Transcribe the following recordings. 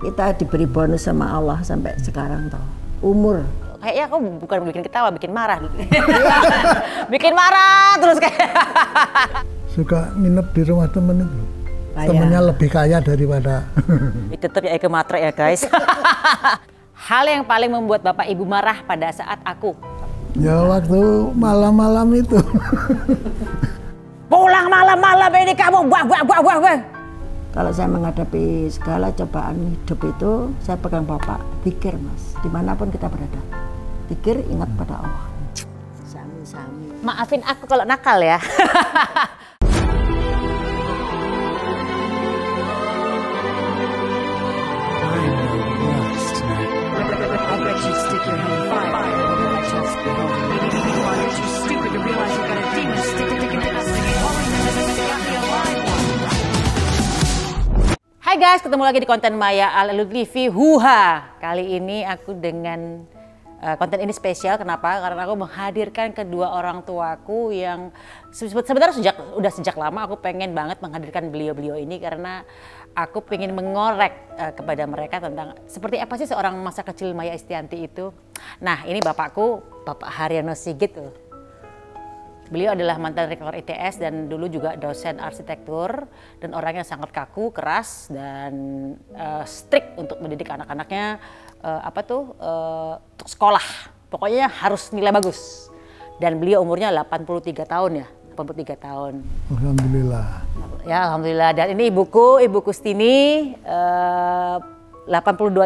Kita diberi bonus sama Allah sampai sekarang toh. Umur. Kayaknya aku bukan bikin ketawa, bikin marah. Bikin marah terus kayak. Suka nginep di rumah temen itu. Temennya lebih kaya daripada. Tetap ya Eke Matre ya guys. Hal yang paling membuat Bapak Ibu marah pada saat aku. Ya waktu malam-malam itu. Pulang malam-malam ini kamu wah. Kalau saya menghadapi segala cobaan hidup itu, saya pegang Bapak. Pikir mas, dimanapun kita berada. Pikir ingat pada Allah. Sami-sami. Maafin aku kalau nakal ya. Hai guys, ketemu lagi di konten Maya Al-Lutfi Huha. Kali ini aku dengan konten ini spesial. Kenapa? Karena aku menghadirkan kedua orang tuaku yang sebenarnya sejak lama aku pengen banget menghadirkan beliau-beliau ini karena aku pengen mengorek kepada mereka tentang seperti apa sih seorang masa kecil Maya Estianti itu. Nah, ini bapakku, Bapak Haryono Sigit. Beliau adalah mantan rektor ITS dan dulu juga dosen arsitektur dan orangnya sangat kaku, keras dan strict untuk mendidik anak-anaknya untuk sekolah. Pokoknya harus nilai bagus. Dan beliau umurnya 83 tahun ya, 83 tahun. Alhamdulillah. Ya alhamdulillah. Dan ini Ibu Kustini 82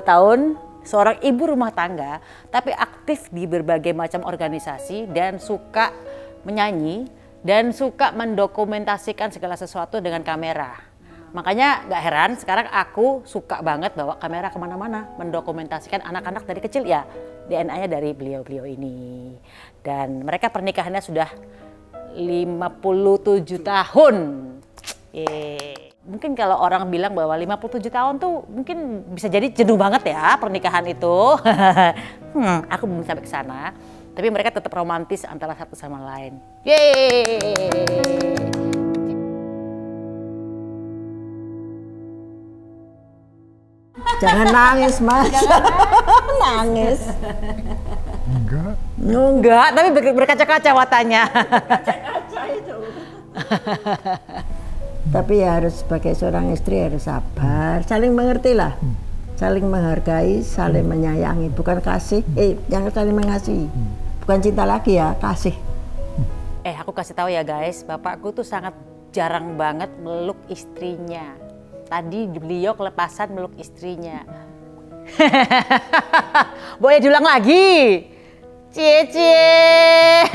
tahun. Seorang ibu rumah tangga tapi aktif di berbagai macam organisasi dan suka menyanyi dan suka mendokumentasikan segala sesuatu dengan kamera. Makanya gak heran sekarang aku suka banget bawa kamera kemana-mana, mendokumentasikan anak-anak dari kecil ya. DNA-nya dari beliau-beliau ini. Dan mereka pernikahannya sudah 57 tahun. Mungkin kalau orang bilang bahwa 57 tahun tuh mungkin bisa jadi jenuh banget ya pernikahan itu. Aku belum sampai ke sana. Tapi mereka tetap romantis antara satu sama lain. Yeay! Jangan nangis mas. Nangis. Enggak, tapi berkaca-kaca matanya. Berkaca-kaca itu. Tapi ya harus sebagai seorang istri harus sabar, saling mengerti lah. Saling menghargai, saling menyayangi, bukan kasih, yang saling mengasihi. Bukan cinta lagi ya, kasih. Aku kasih tahu ya guys, bapakku tuh sangat jarang banget meluk istrinya. Tadi beliau kelepasan meluk istrinya. Boleh diulang lagi? Cie.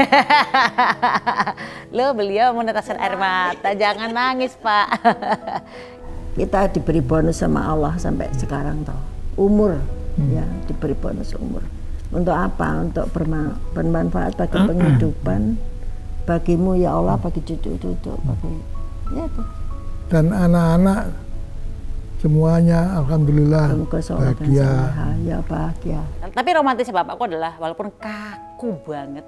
Lo beliau meneteskan air mata, jangan nangis Pak. Kita diberi bonus sama Allah sampai sekarang toh. Umur, ya diberi bonus umur. Untuk apa? Untuk bermanfaat bagi penghidupan bagimu ya Allah, bagi cucu-cucu, bagi ya itu. Dan anak-anak semuanya alhamdulillah bahagia. Ya bahagia. Tapi romantisnya bapakku adalah walaupun kaku banget,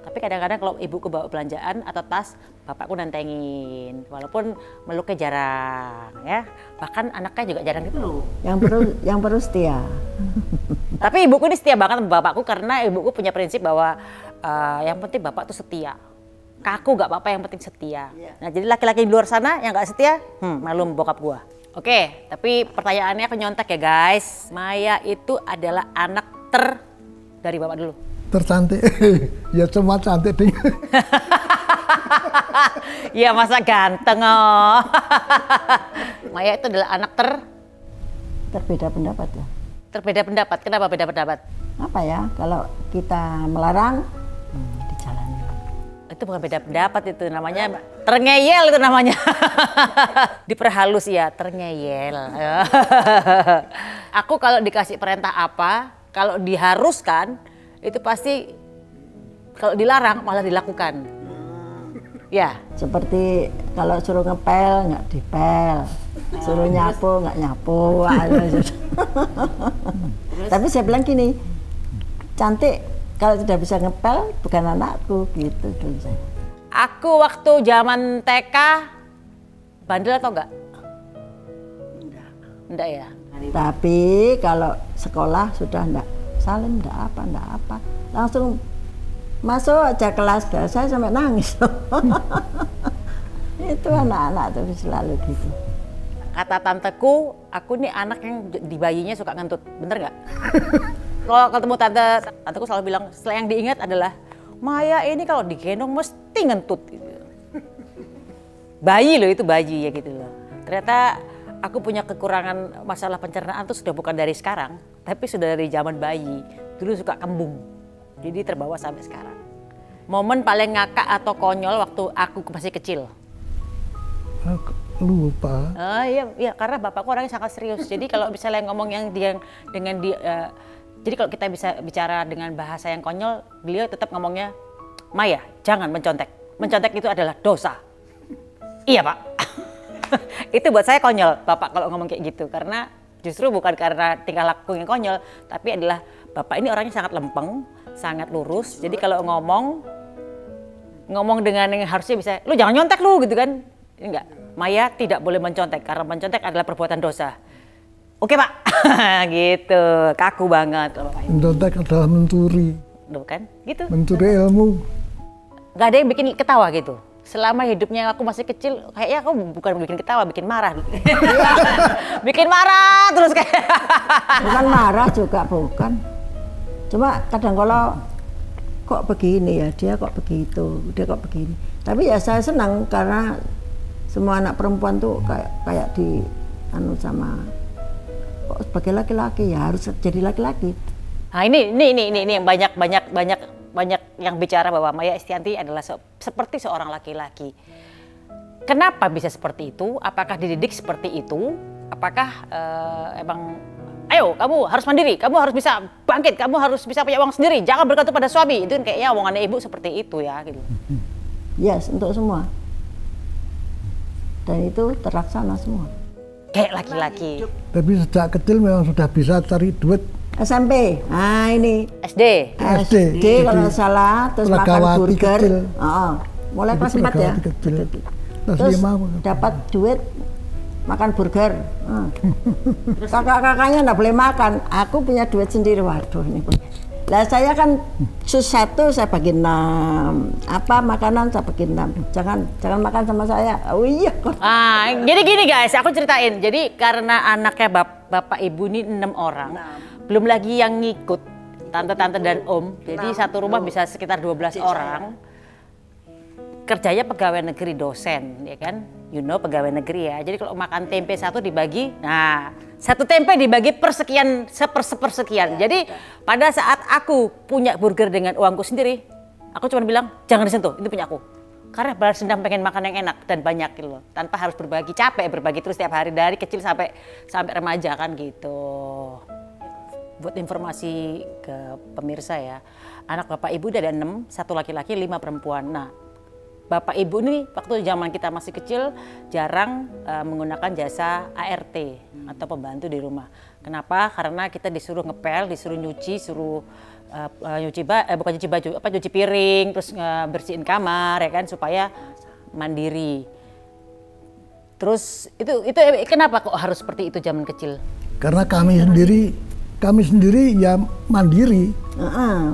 tapi kadang-kadang kalau ibuku bawa belanjaan atau tas, bapakku nantengin. Walaupun meluknya jarang ya. Bahkan anaknya juga jarang gitu. Yang perlu setia. Tapi ibuku ini setia banget sama bapakku karena ibuku punya prinsip bahwa yang penting bapak tuh setia. Kaku gak apa-apa, yang penting setia. Nah jadi laki-laki di luar sana yang gak setia, malum bokap gua. Oke, tapi pertanyaannya aku nyontek ya guys. Maya itu adalah anak dari bapak dulu. Tercantik, ya cuma cantik ding. Iya masa ganteng oh. Maya itu adalah anak terbeda pendapat ya. Terbeda pendapat, kenapa beda pendapat? Apa ya, kalau kita melarang, dijalani. Itu bukan beda pendapat, itu namanya terngeyel itu namanya. Diperhalus ya, terngeyel. Aku kalau dikasih perintah apa, kalau diharuskan, itu pasti kalau dilarang malah dilakukan. Ya. Seperti kalau suruh ngepel nggak dipel, suruh nyapu nggak nyapu. Tapi saya bilang gini, cantik kalau tidak bisa ngepel bukan anakku gitu dulu saya. Aku waktu zaman TK bandel atau enggak? Enggak ya. Tapi kalau sekolah sudah enggak salim, enggak apa. Langsung masuk aja kelas, saya sampai nangis. Itu anak-anak tuh selalu gitu. Kata tanteku, aku nih anak yang di bayinya suka ngentut, bener nggak? Kalau ketemu tanteku selalu bilang, yang diingat adalah Maya ini kalau digendong mesti ngentut. Gitu. Bayi loh, itu bayi ya gitu loh. Ternyata aku punya kekurangan masalah pencernaan tuh sudah bukan dari sekarang, tapi sudah dari zaman bayi. Dulu suka kembung, jadi terbawa sampai sekarang. Momen paling ngakak atau konyol waktu aku masih kecil? Aku lupa. Oh iya, karena bapakku orangnya sangat serius. Jadi kalau misalnya ngomong yang dengan dia, jadi kalau kita bisa bicara dengan bahasa yang konyol, beliau tetap ngomongnya, Maya, jangan mencontek. Mencontek itu adalah dosa. Iya Pak. Itu buat saya konyol, Bapak kalau ngomong kayak gitu. Karena justru bukan karena tingkah laku yang konyol, tapi adalah Bapak ini orangnya sangat lempeng, sangat lurus. Jadi kalau ngomong dengan yang harusnya bisa, lu jangan nyontek lu gitu kan. Enggak, Maya tidak boleh mencontek karena mencontek adalah perbuatan dosa. Oke Pak, gitu, kaku banget kalau Pak. Mencontek adalah mencuri. Duh kan, gitu. Mencuri ilmu. Gak ada yang bikin ketawa gitu. Selama hidupnya aku masih kecil, kayaknya aku bukan bikin ketawa, bikin marah. Bikin marah terus kayak. Bukan marah juga, bukan. Cuma kadang kalau kok begini ya, dia kok begitu, dia kok begini. Tapi ya saya senang karena semua anak perempuan tuh kayak di anu sama kok sebagai laki-laki ya harus jadi laki-laki. Nah ini yang banyak yang bicara bahwa Maya Estianti adalah seperti seorang laki-laki. Kenapa bisa seperti itu? Apakah dididik seperti itu? Apakah emang ayo kamu harus mandiri, kamu harus bisa bangkit, kamu harus bisa punya uang sendiri, jangan bergantung pada suami. Itu kayaknya omongannya ibu seperti itu ya gitu. Yes, untuk semua. Dan itu terlaksana semua. Kayak laki-laki. Tapi sejak kecil memang sudah bisa cari duit. SMP, nah ini SD kalau nggak salah, terus makan burger, mulai kelas 4 ya, terus dapat duit makan burger, kakak-kakaknya nggak boleh makan, aku punya duit sendiri, waduh ini. Lah saya kan sus 1 saya bagi 6, apa makanan saya bagi 6, jangan makan sama saya. Oh iya. Jadi gini guys, aku ceritain. Jadi karena anaknya bapak ibu ini 6 orang, belum lagi yang ngikut tante-tante dan om. Jadi satu rumah bisa sekitar 12 orang. Kerjanya pegawai negeri, dosen, ya kan? You know pegawai negeri ya. Jadi kalau makan tempe satu dibagi, nah satu tempe dibagi persekian, sepersekian. Jadi pada saat aku punya burger dengan uangku sendiri, aku cuma bilang jangan disentuh, itu punya aku. Karena balas dendam pengen makan yang enak dan banyak gitu loh. Tanpa harus berbagi, capek berbagi terus tiap hari dari kecil sampai remaja kan gitu. Buat informasi ke pemirsa ya, anak bapak ibu ada 6, 1 laki-laki 5 perempuan. Nah, bapak ibu ini waktu zaman kita masih kecil jarang menggunakan jasa ART atau pembantu di rumah. Kenapa? Karena kita disuruh ngepel, disuruh nyuci, suruh bukan nyuci baju, nyuci piring, terus bersihin kamar ya kan supaya mandiri. Terus itu kenapa kok harus seperti itu zaman kecil? Karena kami sendiri ya mandiri.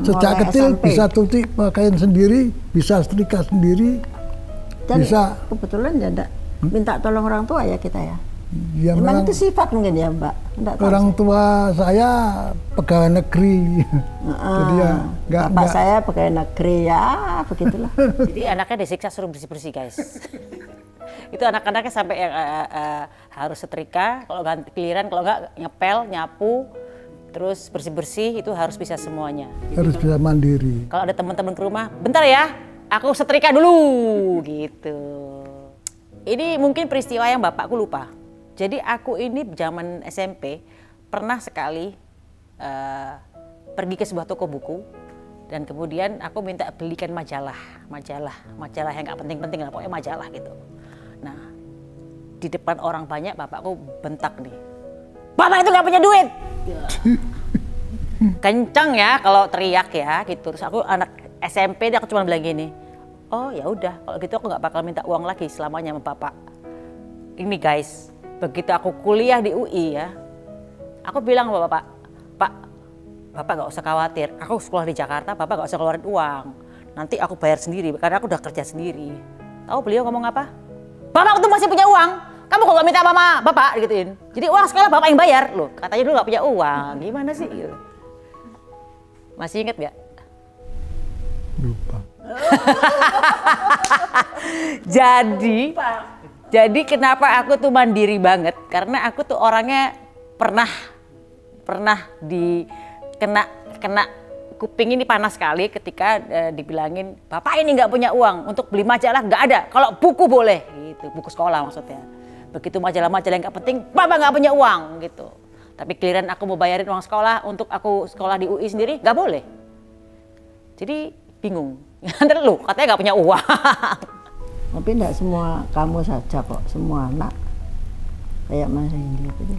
Sejak kecil SMP. Bisa cuci pakaian sendiri, bisa setrika sendiri. Dan bisa kebetulan ya enggak minta tolong orang tua ya kita ya. Ya memang itu sifat mungkin ya Mbak. Orang tua saya pegawai negeri. Jadi ya bapak saya pegawai negeri ya begitulah. Jadi anaknya disiksa suruh bersih-bersih guys. Itu anak-anaknya sampai yang harus setrika, kalau ganti giliran, kalau enggak ngepel, nyapu, terus bersih-bersih itu harus bisa semuanya. Harus bisa mandiri. Kalau ada teman-teman ke rumah, bentar ya, aku setrika dulu gitu. Ini mungkin peristiwa yang bapakku lupa. Jadi aku ini zaman SMP pernah sekali pergi ke sebuah toko buku dan kemudian aku minta belikan majalah yang nggak penting-penting lah, pokoknya majalah gitu. Nah di depan orang banyak bapakku bentak nih, bapak itu nggak punya duit. Kencang ya kalau teriak ya gitu. Terus aku anak SMP aku cuma bilang gini, oh ya udah kalau gitu aku nggak bakal minta uang lagi selamanya sama bapak. Ini guys, begitu aku kuliah di UI ya, Aku bilang sama bapak, Pak, Bapak gak usah khawatir, aku sekolah di Jakarta, Bapak gak usah keluarin uang. Nanti aku bayar sendiri, karena aku udah kerja sendiri. Tahu beliau ngomong apa? Bapak tuh masih punya uang, kamu kok gak minta sama Bapak gituin. Jadi uang sekolah Bapak yang bayar. Loh, katanya dulu gak punya uang, gimana sih? Gitu. Masih inget gak? Lupa. Jadi kenapa aku tuh mandiri banget? Karena aku tuh orangnya pernah kena kuping ini panas sekali ketika dibilangin bapak ini nggak punya uang untuk beli majalah, nggak ada. Kalau buku boleh, gitu, buku sekolah maksudnya. Begitu majalah-majalah yang nggak penting, bapak nggak punya uang gitu. Tapi giliran aku mau bayarin uang sekolah untuk aku sekolah di UI sendiri, nggak boleh. Jadi bingung. Ntar lu katanya nggak punya uang. Tapi tidak semua kamu saja kok, semua anak kayak Mas Hendy itu.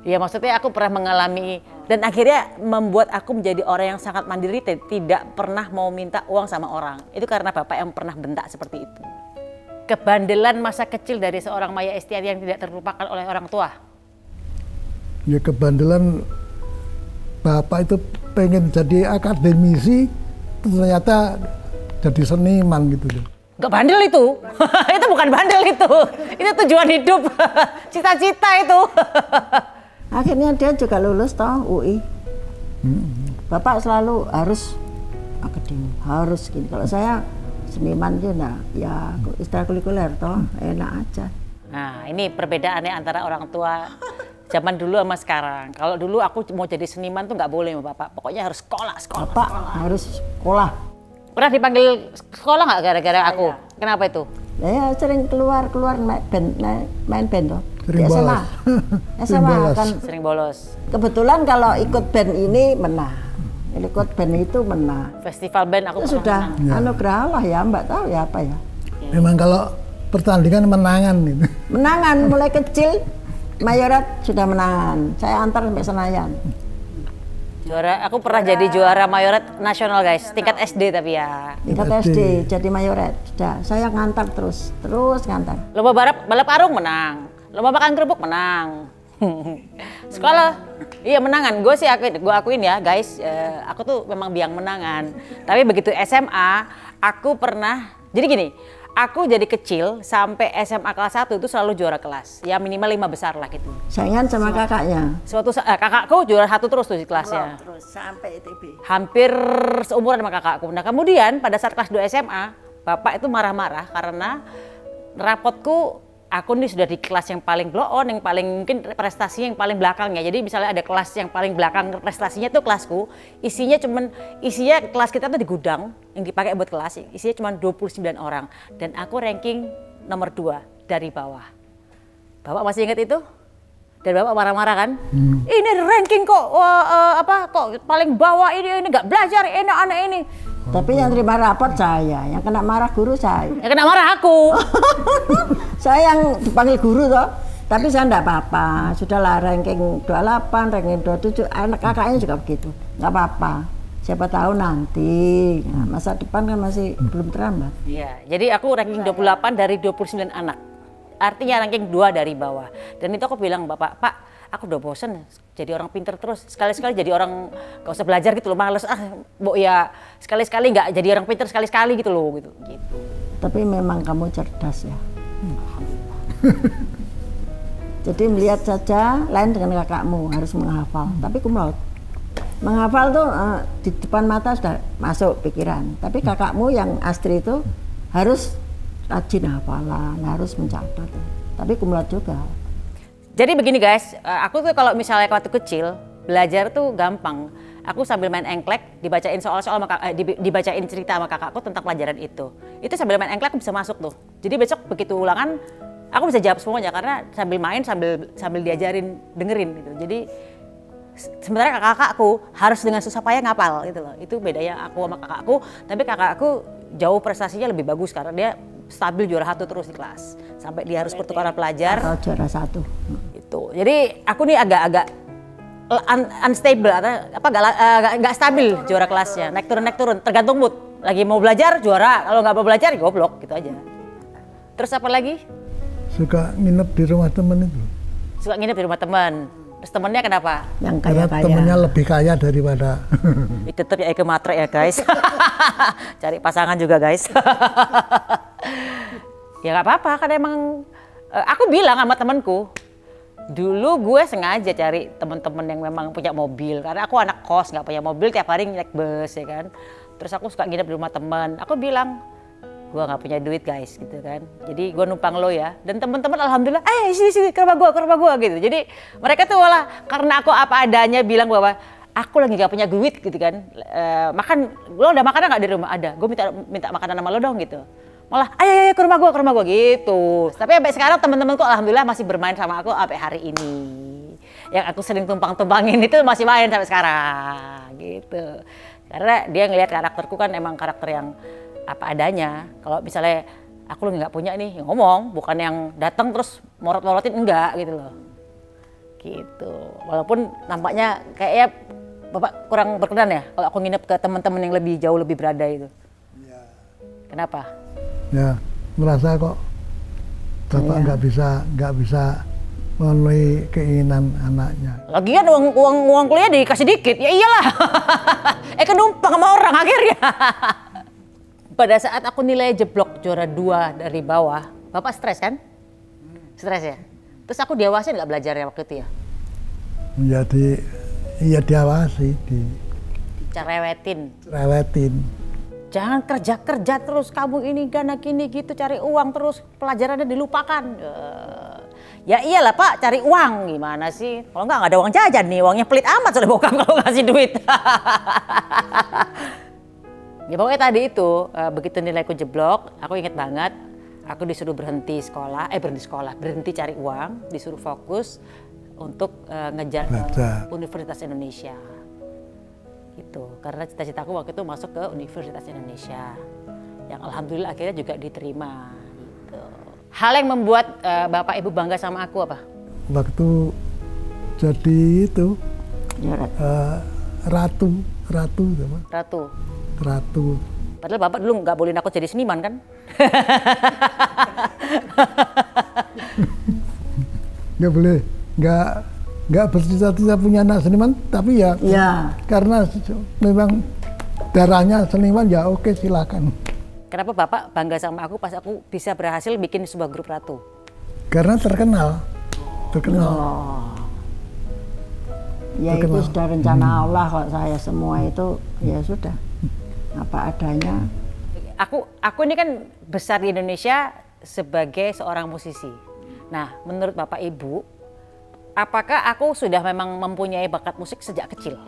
Ya maksudnya aku pernah mengalami dan akhirnya membuat aku menjadi orang yang sangat mandiri, tidak pernah mau minta uang sama orang. Itu karena bapak yang pernah bentak seperti itu. Kebandelan masa kecil dari seorang Maya Estianty yang tidak terlupakan oleh orang tua. Ya kebandelan bapak itu pengen jadi akademisi, ternyata jadi seniman gitu. Gak bandel itu, itu bukan bandel itu tujuan hidup, cita-cita itu. Akhirnya dia juga lulus toh UI. Bapak selalu harus akademi, harus gini. Kalau saya seniman juga, ya ekstrakurikuler toh enak aja. Nah ini perbedaannya antara orang tua zaman dulu sama sekarang. Kalau dulu aku mau jadi seniman tuh nggak boleh sama bapak, pokoknya harus sekolah. Bapak harus sekolah. Pernah dipanggil sekolah nggak gara-gara aku? Ya. Kenapa itu? Ya sering keluar main band toh. Sering bolos. SMA kan sering bolos. Kebetulan kalau ikut band ini menang, ikut band itu menang. Festival band aku itu sudah ya. Anugerah Allah ya, Mbak tahu ya apa ya. Memang kalau pertandingan menangan gitu. Menangan mulai kecil, mayorat sudah menangan. Saya antar sampai Senayan. Juara, aku pernah jadi juara mayoret nasional guys, tingkat SD tapi ya. Tingkat SD, jadi mayoret. Sudah, saya ngantar terus ngantar. Lomba balap karung menang, lomba makan kerupuk menang. Sekolah, iya menangan. Gue akuin ya guys, aku tuh memang biang menangan. Tapi begitu SMA, aku pernah, jadi gini, aku jadi kecil sampai SMA kelas 1 itu selalu juara kelas. Ya minimal 5 besar lah gitu. Saingan sama kakaknya. Kakakku juara 1 terus tuh di kelasnya. Terus sampai ITB. Hampir seumuran sama kakakku. Nah kemudian pada saat kelas 2 SMA, bapak itu marah-marah karena rapotku, aku nih sudah di kelas yang paling blow on, yang paling mungkin prestasinya yang paling belakangnya. Jadi misalnya ada kelas yang paling belakang prestasinya tuh kelasku, isinya kelas kita tuh di gudang yang dipakai buat kelas, isinya cuma 29 orang dan aku ranking nomor 2 dari bawah. Bapak masih ingat itu? Dan bapak marah-marah kan? Ini ranking kok kok paling bawah ini nggak belajar ini anak ini. Tapi yang terima raport saya, yang kena marah guru saya. Yang kena marah aku. Saya yang dipanggil guru toh, tapi saya enggak apa-apa. Sudahlah ranking 28, ranking 27, anak kakaknya juga begitu. Enggak apa-apa. Siapa tahu nanti, nah, masa depan kan masih belum terlambat. Iya, jadi aku ranking 28 dari 29 anak. Artinya ranking 2 dari bawah. Dan itu aku bilang, Bapak, Pak, aku udah bosen jadi orang pinter terus. Sekali-sekali jadi orang gak usah belajar gitu loh, males. Ya sekali-sekali nggak jadi orang pinter sekali-sekali gitu loh. Gitu. Tapi memang kamu cerdas ya. Jadi melihat saja lain dengan kakakmu, harus menghafal. Tapi kumlot. Menghafal tuh di depan mata sudah masuk pikiran. Tapi kakakmu yang Astri itu harus rajin hafalan, harus mencatat. Tapi kumlot juga. Jadi begini guys, aku tuh kalau misalnya waktu kecil belajar tuh gampang. Aku sambil main engklek, dibacain soal-soal, dibacain cerita sama kakakku tentang pelajaran itu. Itu sambil main engklek aku bisa masuk tuh. Jadi besok begitu ulangan, aku bisa jawab semuanya karena sambil main sambil diajarin, dengerin gitu. Jadi sementara kakakku harus dengan susah payah ngapal gitu loh. Itu bedanya aku sama kakakku. Tapi kakakku jauh prestasinya lebih bagus karena dia stabil juara 1 terus di kelas. Sampai dia harus pertukaran pelajar. Atau juara 1. Itu. Jadi aku nih agak unstable atau nggak stabil juara kelasnya. Naik turun tergantung mood. Lagi mau belajar juara, kalau nggak mau belajar goblok gitu aja. Terus apa lagi? Suka nginep di rumah teman itu. Suka nginep di rumah teman. Terus temennya kenapa? Yang Karena kaya-kaya. temennya lebih kaya daripada. Tetep ya ke matre ya guys. Cari pasangan juga guys. Ya nggak apa-apa kan emang. Aku bilang sama temenku, dulu gue sengaja cari temen-temen yang memang punya mobil. Karena aku anak kos nggak punya mobil, tiap hari naik bus ya kan. Terus aku suka nginep di rumah teman. Aku bilang, gue nggak punya duit guys gitu kan, jadi gue numpang lo ya. Dan teman-teman alhamdulillah, sini ke rumah gue gitu. Jadi mereka tuh malah karena aku apa adanya bilang bahwa aku lagi nggak punya duit gitu kan. Makan, lo udah makan nggak di rumah? Ada, gue minta makanan sama lo dong gitu. Malah ayo ke rumah gue gitu. Tapi sampai sekarang teman-temanku alhamdulillah masih bermain sama aku sampai hari ini. Yang aku sering tumpang-tumpangin itu masih main sampai sekarang gitu. Karena dia ngelihat karakterku kan emang karakter yang apa adanya. Kalau misalnya aku nggak punya nih, ya ngomong, bukan yang datang terus morot-morotin, enggak gitu loh. Gitu. Walaupun nampaknya kayaknya Bapak kurang berkenan ya kalau aku nginep ke teman-teman yang lebih jauh lebih berada itu. Ya. Kenapa? Ya, merasa kok Bapak nggak bisa memenuhi keinginan anaknya. Lagian uang kuliah dikasih dikit, ya iyalah. Kenumpang sama orang akhirnya. Pada saat aku nilai jeblok juara 2 dari bawah, Bapak stres kan? Stres ya? Terus aku diawasin nggak belajarnya waktu itu ya? Jadi, iya diawasi, Dicerewetin. Jangan kerja terus, kamu ini gana gini gitu, cari uang terus, pelajarannya dilupakan. Ya iyalah Pak, cari uang, gimana sih? Kalau nggak ada uang jajan nih, uangnya pelit amat sudah bokap kalau ngasih duit. Ya pokoknya tadi itu, begitu nilaiku jeblok, aku inget banget, aku disuruh berhenti cari uang, disuruh fokus untuk ngejar Universitas Indonesia. Gitu, karena cita-citaku waktu itu masuk ke Universitas Indonesia, yang alhamdulillah akhirnya juga diterima. Gitu. Hal yang membuat Bapak Ibu bangga sama aku apa? Waktu jadi itu, Ya, ratu. Padahal Bapak dulu nggak bolehin aku jadi seniman kan? Nggak boleh, nggak bercita-cita punya anak seniman, tapi ya. Karena memang darahnya seniman, ya oke silakan. Kenapa Bapak bangga sama aku pas aku bisa berhasil bikin sebuah grup ratu? Karena terkenal. Ya itu sudah rencana Allah kok, saya semua itu ya sudah apa adanya. Aku ini kan besar di Indonesia sebagai seorang musisi. Nah, menurut Bapak Ibu, apakah aku sudah memang mempunyai bakat musik sejak kecil?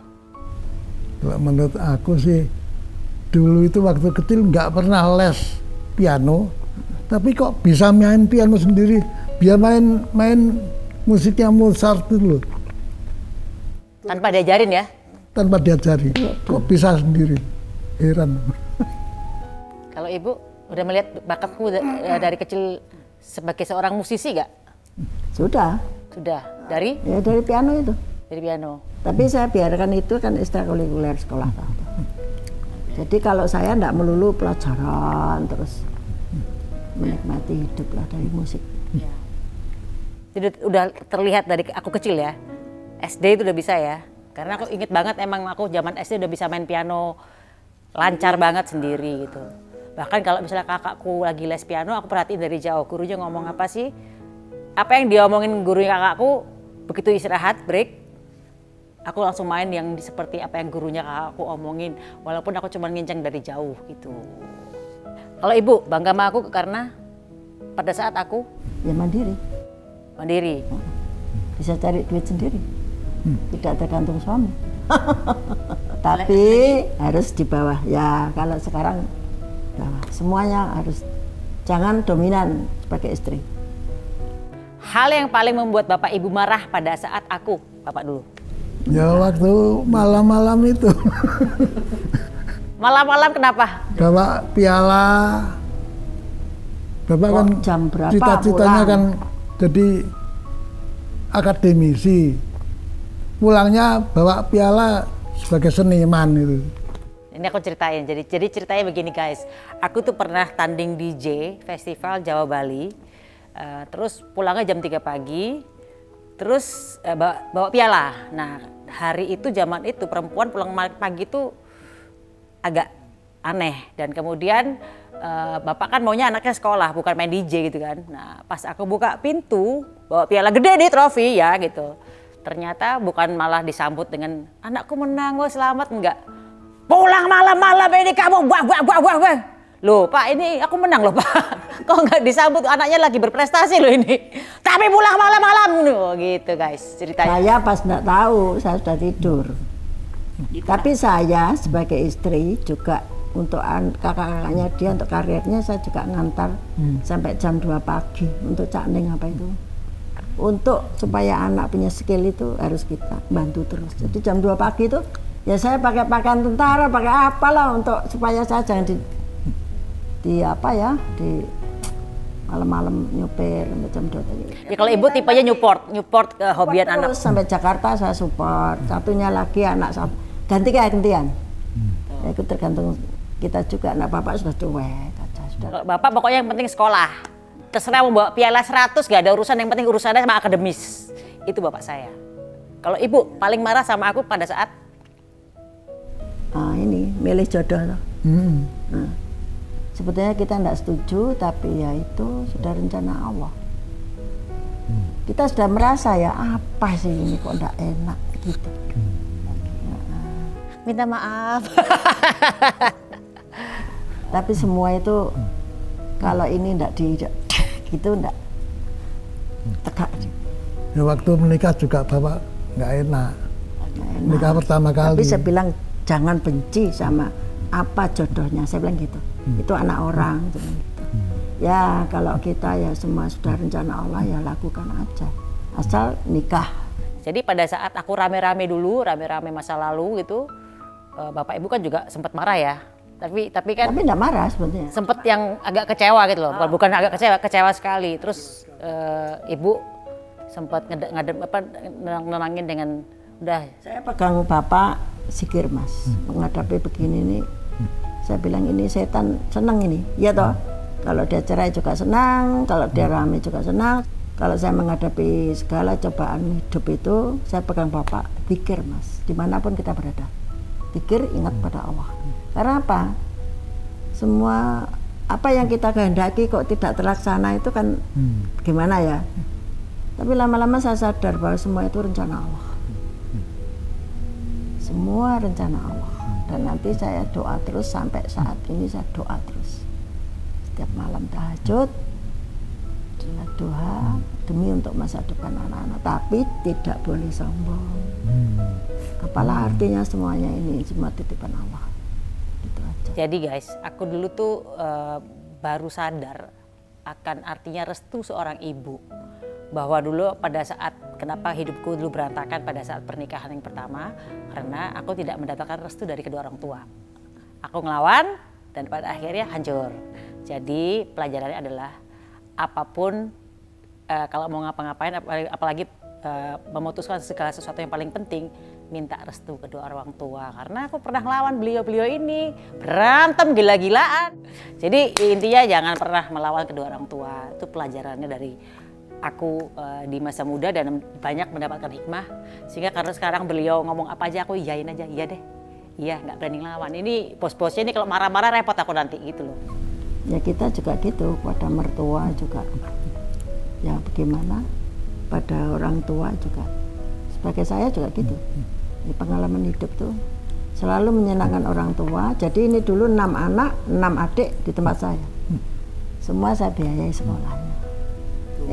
Menurut aku sih, dulu itu waktu kecil nggak pernah les piano, tapi kok bisa main piano sendiri, biar main musiknya Mozart itu loh. Tanpa diajarin ya? Tanpa diajari, kok bisa sendiri, heran. Kalau Ibu udah melihat bakatku dari kecil sebagai seorang musisi nggak? Sudah. Dari? Ya dari piano itu. Dari piano. Tapi saya biarkan itu kan ekstrakurikuler sekolah. Jadi kalau saya enggak melulu pelajaran, terus menikmati hidup lah dari musik. Ya. Jadi udah terlihat dari aku kecil ya. SD itu udah bisa ya. Karena aku inget banget emang aku zaman SD udah bisa main piano lancar banget sendiri gitu. Bahkan kalau misalnya kakakku lagi les piano, aku perhatiin dari jauh gurunya ngomong apa sih. Apa yang diomongin gurunya kakakku, begitu istirahat, break, aku langsung main yang seperti apa yang gurunya kakakku omongin. Walaupun aku cuma nginceng dari jauh gitu. Kalau Ibu bangga sama aku karena pada saat aku ya mandiri. Bisa cari duit sendiri, tidak tergantung suami. Tapi harus di bawah. Ya kalau sekarang bawah. Semuanya harus, jangan dominan sebagai istri. Hal yang paling membuat Bapak Ibu marah pada saat aku, Bapak dulu? Ya waktu malam-malam itu. Malam-malam kenapa? Bawa piala. Bapak kan jam berapa cita-citanya pulang? kan jadi akademisi. Pulangnya bawa piala sebagai seniman itu. Ini aku ceritain. Jadi ceritanya begini guys. Aku tuh pernah tanding DJ Festival Jawa Bali. Terus pulangnya jam 3 pagi. Terus bawa piala. Nah, hari itu zaman itu perempuan pulang pagi itu agak aneh. Dan kemudian bapak kan maunya anaknya sekolah, bukan main DJ gitu kan. Nah, pas aku buka pintu, bawa piala gede nih, trofi ya gitu. Ternyata bukan malah disambut dengan anakku menang, wah selamat, enggak. Pulang malam-malam ini kamu, wah. Loh Pak, ini aku menang loh Pak. Kok nggak disambut, anaknya lagi berprestasi loh ini. Tapi pulang malam-malam loh gitu guys ceritanya. Saya pas nggak tahu, saya sudah tidur. Tapi saya sebagai istri juga untuk kakak-kakaknya dia, untuk karirnya saya juga ngantar sampai jam 2 pagi untuk Cak Ning apa itu. Untuk supaya anak punya skill itu harus kita bantu terus. Jadi jam 2 pagi itu ya saya pakai pakaian tentara, pakai apalah untuk supaya saya jangan di malam-malam nyopir sampai jam 2 tadi. Ya kalau ibu tipenya Newport kehobian anak. Terus sampai Jakarta saya support. Satunya lagi anak saya gantian. Ya, itu tergantung kita juga. Anak bapak sudah cuek aja sudah. Bapak pokoknya yang penting sekolah. Terserah mau bawa piala 100 gak ada urusan, yang penting urusannya sama akademis. Itu bapak saya. Kalau ibu paling marah sama aku pada saat ini milih jodoh loh. Nah, sebetulnya kita tidak setuju, tapi ya itu sudah rencana Allah. Kita sudah merasa ya apa sih ini kok tidak enak gitu. minta maaf. Tapi semua itu kalau ini tidak gitu tidak tegak. Ya, waktu menikah juga bapak nggak enak. Nikah pertama kali. Tapi saya bilang jangan benci sama apa jodohnya, saya bilang gitu. Itu anak orang, gitu. Ya kalau kita ya semua sudah rencana Allah ya lakukan aja, asal nikah. Jadi pada saat aku rame-rame masa lalu gitu, bapak ibu kan juga sempat marah ya. Tapi kan. Tapi enggak marah sebetulnya. Sempat yang agak kecewa gitu loh, bukan agak kecewa sekali. Terus ibu sempat nenangin dengan udah. Saya pegang bapak sikir mas, menghadapi begini nih. Saya bilang ini setan senang ini, ya toh. Kalau dia cerai juga senang, kalau dia rame juga senang. Kalau saya menghadapi segala cobaan hidup itu, saya pegang bapak, pikir mas, dimanapun kita berada, pikir ingat pada Allah. Karena apa? Semua apa yang kita kehendaki kok tidak terlaksana itu kan gimana ya? Tapi lama-lama saya sadar bahwa semua itu rencana Allah. Semua rencana Allah. Dan nanti saya doa terus sampai saat ini saya doa terus. Setiap malam tahajud, doa demi untuk masa depan anak-anak. Tapi tidak boleh sombong. Apalah artinya semuanya ini semua titipan Allah. Gitu aja. Jadi guys, aku dulu tuh baru sadar akan artinya restu seorang ibu. Bahwa dulu pada saat kenapa hidupku dulu berantakan pada saat pernikahan yang pertama, karena aku tidak mendapatkan restu dari kedua orang tua. Aku ngelawan dan pada akhirnya hancur. Jadi pelajarannya adalah apapun kalau mau ngapa-ngapain, apalagi memutuskan segala sesuatu yang paling penting, minta restu kedua orang tua. Karena aku pernah ngelawan beliau-beliau ini, berantem gila-gilaan. Jadi intinya jangan pernah melawan kedua orang tua. Itu pelajarannya dari aku di masa muda dan banyak mendapatkan hikmah. Sehingga karena sekarang beliau ngomong apa aja aku iyain aja, iya deh. Iya, nggak berani ngelawan. Ini bos-bosnya ini kalau marah-marah repot aku nanti gitu loh. Ya kita juga gitu, pada mertua juga. Ya bagaimana? Pada orang tua juga. Sebagai saya juga gitu. Di pengalaman hidup tuh selalu menyenangkan orang tua. Jadi ini dulu 6 anak, 6 adik di tempat saya. Semua saya biayai sekolahnya.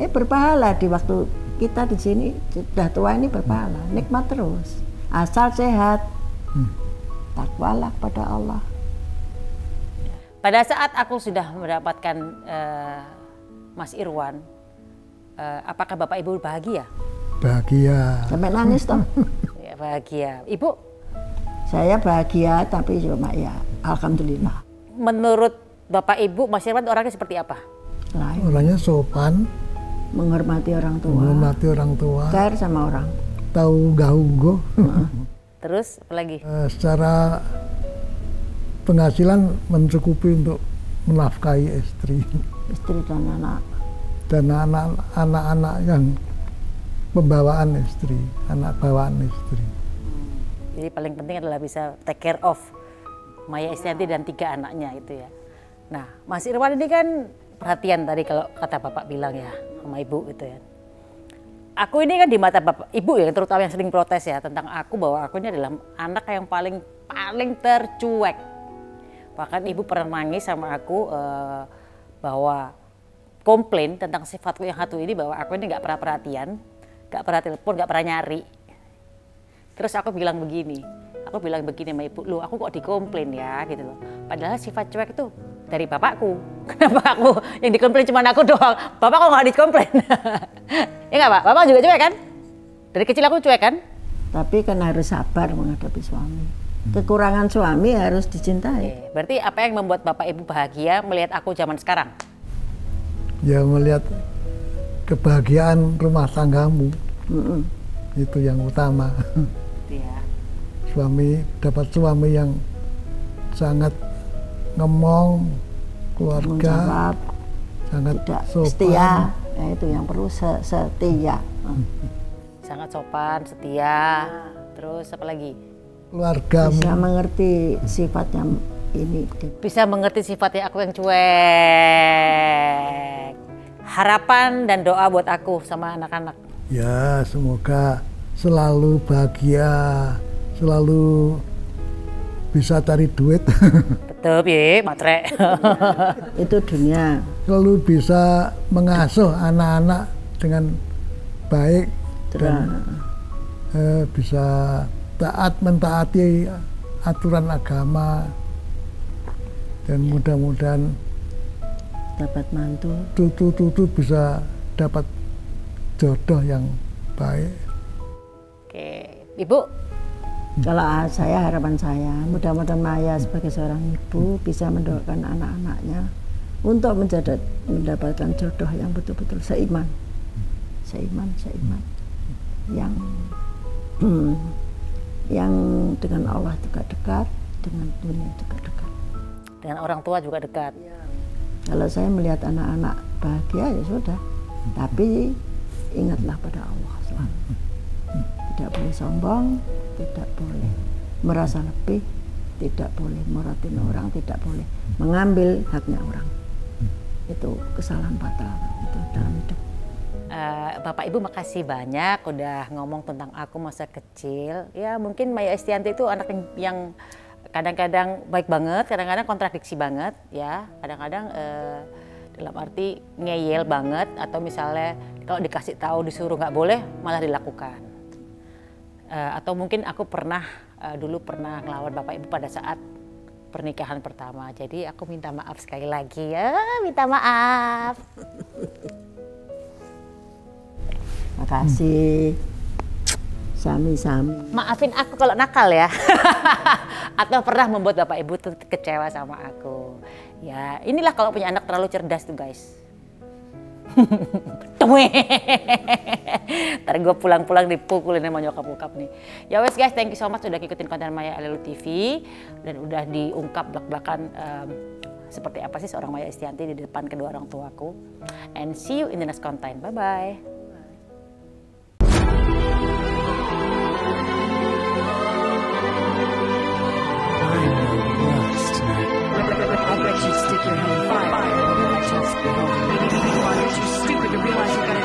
Berpahala di waktu kita di sini sudah tua ini berpahala, nikmat terus. Asal sehat, takwalah pada Allah. Pada saat aku sudah mendapatkan Mas Irwan, apakah Bapak Ibu bahagia? Bahagia. Sampai nangis toh? Ya, bahagia. Ibu? Saya bahagia tapi cuma ya alhamdulillah. Menurut Bapak Ibu, Mas Irwan orangnya seperti apa? Orangnya sopan. Menghormati orang tua. Care sama orang. Tahu gahunggo. Terus apa lagi? Secara penghasilan mencukupi untuk menafkahi istri dan anak. Dan anak-anak yang pembawaan istri, anak bawaan istri. Jadi paling penting adalah bisa take care of Maya Estianty dan 3 anaknya itu ya. Nah, Mas Irwan ini kan perhatian tadi kalau kata Bapak bilang ya sama Ibu gitu ya. Aku ini kan di mata Bapak, Ibu ya terutama yang sering protes ya tentang aku bahwa aku ini adalah anak yang paling tercuek. Bahkan Ibu pernah nangis sama aku bahwa komplain tentang sifatku yang satu ini bahwa aku ini nggak pernah perhatian, nggak pernah telepon, nggak pernah nyari. Terus aku bilang begini sama Ibu, loh aku kok dikomplain ya gitu loh. Padahal sifat cuek itu dari bapakku. Kenapa aku yang dikomplain cuma aku doang? Bapak kok nggak dikomplain? Ya nggak Pak? Bapak juga cuek kan? Dari kecil aku cuek kan? Tapi kan harus sabar menghadapi suami. Kekurangan suami harus dicintai. Berarti apa yang membuat Bapak Ibu bahagia melihat aku zaman sekarang? Ya melihat kebahagiaan rumah tanggamu. Itu yang utama. Ya. Dapat suami yang sangat ngomong, keluarga, Menjawab, sangat tidak sopan. setia. Ya, itu yang perlu setia. Sangat sopan, setia. Terus apa lagi? Keluargamu. Bisa mengerti sifatnya ini. Bisa mengerti sifatnya aku yang cuek. Harapan dan doa buat aku sama anak-anak. Ya, semoga selalu bahagia, selalu bisa cari duit. Betul ya, matre. Itu dunia. Selalu bisa mengasuh anak-anak dengan baik dan bisa mentaati aturan agama, dan mudah-mudahan Dapat mantu. tutu bisa dapat jodoh yang baik. Oke, Ibu. Kalau saya, harapan saya, mudah-mudahan Maya sebagai seorang ibu bisa mendoakan anak-anaknya untuk mendapatkan jodoh yang betul-betul seiman, yang dengan Allah juga dekat, dengan dunia juga dekat. Dengan orang tua juga dekat. Kalau saya melihat anak-anak bahagia ya sudah, tapi ingatlah pada Allah selalu. Tidak boleh sombong, tidak boleh merasa lebih, tidak boleh meratin orang, tidak boleh mengambil haknya orang. Itu kesalahan fatal itu dalam hidup. Bapak Ibu makasih banyak udah ngomong tentang aku masa kecil. Ya mungkin Maya Estianty itu anak yang kadang-kadang baik banget, kadang-kadang kontradiksi banget ya. Kadang-kadang dalam arti ngeyel banget, atau misalnya kalau dikasih tahu disuruh nggak boleh malah dilakukan. Atau mungkin aku dulu pernah ngelawan Bapak Ibu pada saat pernikahan pertama. Jadi aku minta maaf sekali lagi ya, minta maaf. Makasih. Sami-sami. Maafin aku kalau nakal ya. Atau pernah membuat Bapak Ibu tuh kecewa sama aku. Ya inilah kalau punya anak terlalu cerdas tuh guys. Ntar gue pulang-pulang dipukulin sama nyokap-nyokap nih. Ya wes guys, thank you so much udah ngikutin konten Maya Alelu TV. Dan udah diungkap belak-belakan seperti apa sih seorang Maya Estianty di depan kedua orang tuaku. And see you in the next content. Bye-bye. I bet you'd stick your head in fire. You're just stupid to realize you're gonna